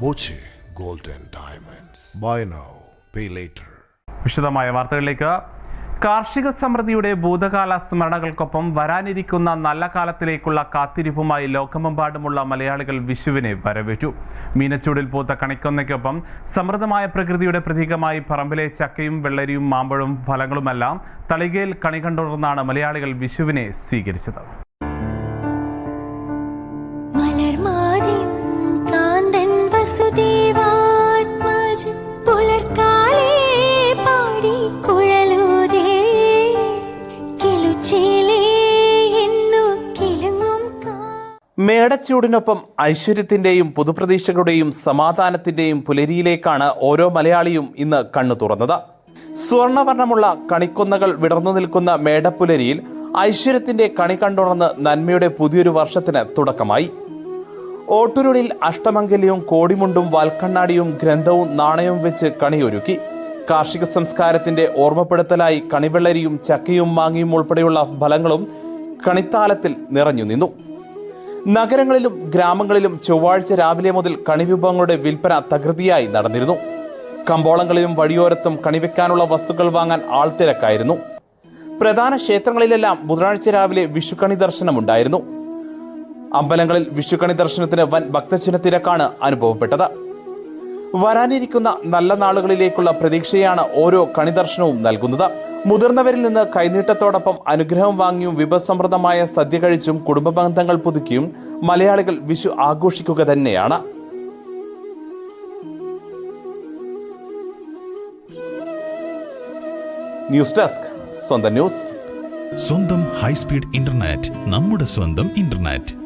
Boche gold and diamonds. Buy now pay later. വിശദമായ വാർത്തകളിലേക്ക്. കാർഷിക സമൃദ്ധിയുടെ ഭൂതകാല സ്മരണകൾക്കൊപ്പം വരാനിരിക്കുന്ന നല്ല കാലത്തിലേക്കുള്ള കാത്തിരിപ്പുമായി ലോകമെമ്പാടുമുള്ള മലയാളികൾ വിഷുവിനെ വരവേറ്റു. മീനച്ചൂടിൽ പൂത്ത കണിക്കൊന്നയ്ക്കൊപ്പം സമൃദ്ധമായ പ്രകൃതിയുടെ പ്രതീകമായി പറമ്പിലെ ചക്കയും വെള്ളരിയും മാമ്പഴവും ഫലങ്ങളുമെല്ലാം തളികയിൽ കണി കണ്ടുണർന്നാണ് മലയാളികൾ വിഷുവിനെ സ്വീകരിച്ചത്. മേടച്ചൂടിനൊപ്പം ഐശ്വര്യത്തിന്റെയും പുതുപ്രതീക്ഷകളുടെയും സമാധാനത്തിന്റെയും പുലരിയിലേക്കാണ് ഓരോ മലയാളിയും ഇന്ന് കണ്ണു തുറന്നത്. സ്വർണ്ണവർണ്ണമുള്ള കണിക്കൊന്നകൾ വിടർന്നു നിൽക്കുന്ന മേടപ്പുലരിയിൽ ഐശ്വര്യത്തിന്റെ കണി കണ്ടുണർന്ന് നന്മയുടെ പുതിയൊരു വർഷത്തിന് തുടക്കമായി. ഓട്ടുരുളിൽ അഷ്ടമംഗല്യവും കോടിമുണ്ടും വാൽക്കണ്ണാടിയും ഗ്രന്ഥവും നാണയവും വെച്ച് കണിയൊരുക്കി. കാർഷിക സംസ്കാരത്തിന്റെ ഓർമ്മപ്പെടുത്തലായി കണിവെള്ളരിയും ചക്കയും മാങ്ങയും ഉൾപ്പെടെയുള്ള ഫലങ്ങളും കണിത്താലത്തിൽ നിറഞ്ഞു നിന്നു. നഗരങ്ങളിലും ഗ്രാമങ്ങളിലും ചൊവ്വാഴ്ച രാവിലെ മുതൽ കണിവിഭവങ്ങളുടെ വിൽപ്പന തകൃതിയായി നടന്നിരുന്നു. കമ്പോളങ്ങളിലും വഴിയോരത്തും കണിവെക്കാനുള്ള വസ്തുക്കൾ വാങ്ങാൻ ആൾത്തിരക്കായിരുന്നു. പ്രധാന ക്ഷേത്രങ്ങളിലെല്ലാം ബുധനാഴ്ച രാവിലെ വിഷുക്കണി ദർശനമുണ്ടായിരുന്നു. അമ്പലങ്ങളിൽ വിഷുക്കണി ദർശനത്തിന് വൻ ഭക്തജന തിരക്കാണ് അനുഭവപ്പെട്ടത്. വരാനിരിക്കുന്ന നല്ല നാളുകളിലേക്കുള്ള പ്രതീക്ഷയാണ് ഓരോ കണി ദർശനവും നൽകുന്നത്. മുതിർന്നവരിൽ നിന്ന് കൈനീട്ടത്തോടൊപ്പം അനുഗ്രഹം വാങ്ങിയും വിഭവസമൃദ്ധമായ സദ്യ കഴിച്ചും കുടുംബ ബന്ധങ്ങൾ പുതുക്കിയും മലയാളികൾ വിഷു ആഘോഷിക്കുക തന്നെയാണ്. ന്യൂസ് ഡെസ്ക് സ്വന്തം ന്യൂസ്. സ്വന്തം ഹൈസ്പീഡ് ഇന്റർനെറ്റ്, നമ്മുടെ സ്വന്തം ഇന്റർനെറ്റ്.